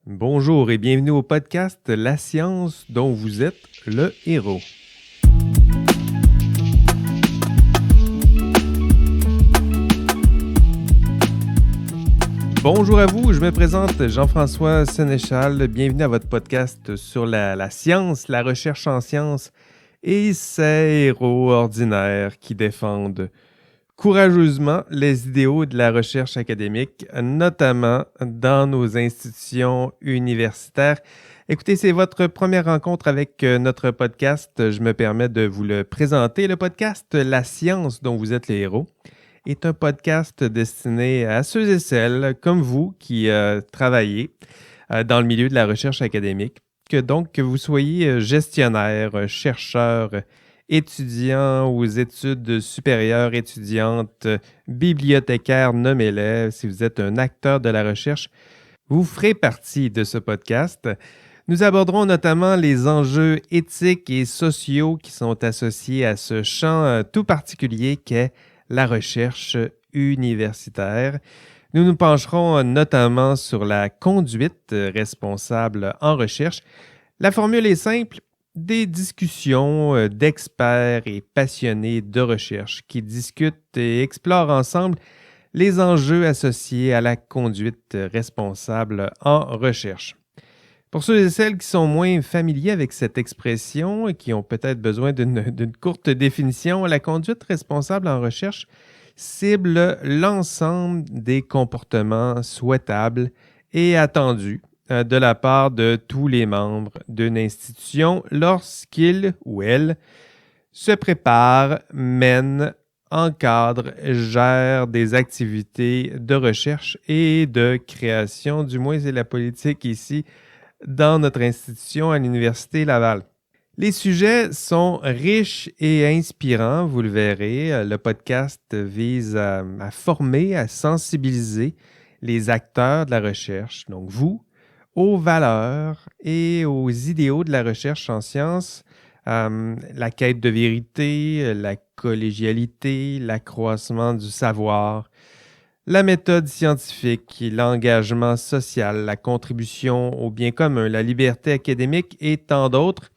Bonjour et bienvenue au podcast La science dont vous êtes le héros. Bonjour à vous, je me présente Jean-François Sénéchal. Bienvenue à votre podcast sur la science, la recherche en sciences et ces héros ordinaires qui défendent courageusement les idéaux de la recherche académique, notamment dans nos institutions universitaires. Écoutez, c'est votre première rencontre avec notre podcast. Je me permets de vous le présenter. Le podcast La science dont vous êtes les héros est un podcast destiné à ceux et celles comme vous qui travaillez dans le milieu de la recherche académique. Que vous soyez gestionnaire, chercheur, étudiant aux études supérieures, étudiante, bibliothécaire, nommez-les, si vous êtes un acteur de la recherche, vous ferez partie de ce podcast. Nous aborderons notamment les enjeux éthiques et sociaux qui sont associés à ce champ tout particulier qu'est la recherche universitaire. Nous nous pencherons notamment sur la conduite responsable en recherche. La formule est simple, des discussions d'experts et passionnés de recherche qui discutent et explorent ensemble les enjeux associés à la conduite responsable en recherche. Pour ceux et celles qui sont moins familiers avec cette expression et qui ont peut-être besoin d'une courte définition, la conduite responsable en recherche cible l'ensemble des comportements souhaitables et attendus de la part de tous les membres d'une institution lorsqu'ils ou elles se préparent, mènent, encadrent, gèrent des activités de recherche et de création, du moins c'est la politique ici, dans notre institution à l'Université Laval. Les sujets sont riches et inspirants, vous le verrez. Le podcast vise à former, à sensibiliser les acteurs de la recherche, donc vous, aux valeurs et aux idéaux de la recherche en sciences, la quête de vérité, la collégialité, l'accroissement du savoir, la méthode scientifique, l'engagement social, la contribution au bien commun, la liberté académique et tant d'autres,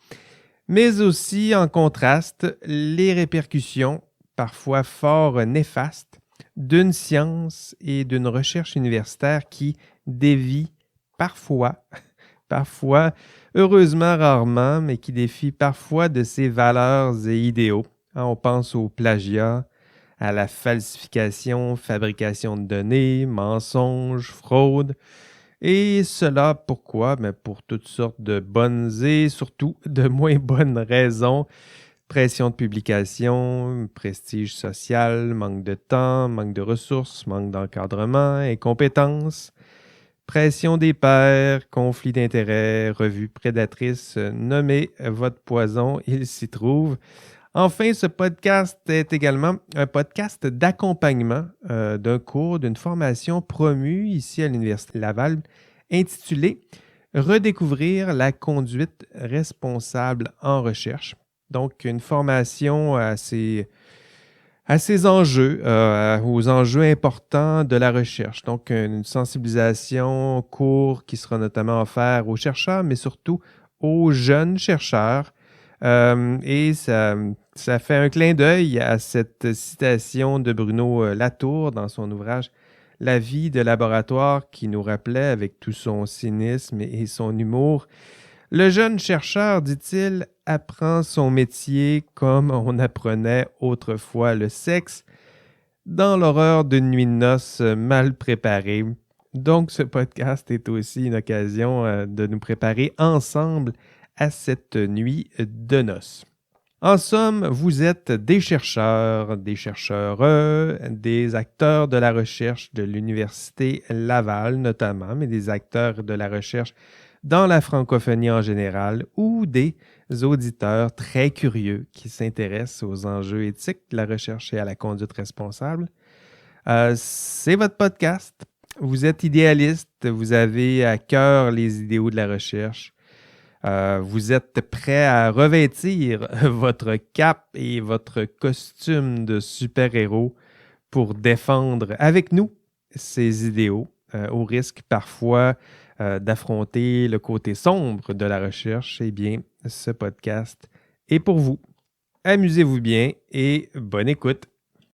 mais aussi en contraste les répercussions, parfois fort néfastes, d'une science et d'une recherche universitaire qui dévient parfois, heureusement rarement, mais qui défient parfois de ses valeurs et idéaux. On pense au plagiat, à la falsification, fabrication de données, mensonges, fraude. Et cela pourquoi? Pour toutes sortes de bonnes et surtout de moins bonnes raisons. Pression de publication, prestige social, manque de temps, manque de ressources, manque d'encadrement, incompétence, pression des pairs, conflit d'intérêts, revues prédatrices, nommez votre poison, il s'y trouve. Enfin, ce podcast est également un podcast d'accompagnement d'un cours, d'une formation promue ici à l'Université Laval, intitulée « Redécouvrir la conduite responsable en recherche ». Donc, une formation à ces enjeux, aux enjeux importants de la recherche. Donc, une sensibilisation cours qui sera notamment offert aux chercheurs, mais surtout aux jeunes chercheurs. Et ça fait un clin d'œil à cette citation de Bruno Latour dans son ouvrage « La vie de laboratoire » qui nous rappelait avec tout son cynisme et son humour. Le jeune chercheur, dit-il, apprend son métier comme on apprenait autrefois le sexe, dans l'horreur d'une nuit de noces mal préparée. Donc, ce podcast est aussi une occasion de nous préparer ensemble à cette nuit de noces. En somme, vous êtes des chercheurs, des chercheurs, des acteurs de la recherche de l'Université Laval notamment, mais des acteurs de la recherche dans la francophonie en général, ou des auditeurs très curieux qui s'intéressent aux enjeux éthiques de la recherche et à la conduite responsable. C'est votre podcast. Vous êtes idéaliste, vous avez à cœur les idéaux de la recherche. Vous êtes prêt à revêtir votre cape et votre costume de super-héros pour défendre avec nous ces idéaux, au risque parfois d'affronter le côté sombre de la recherche, eh bien, ce podcast est pour vous. Amusez-vous bien et bonne écoute.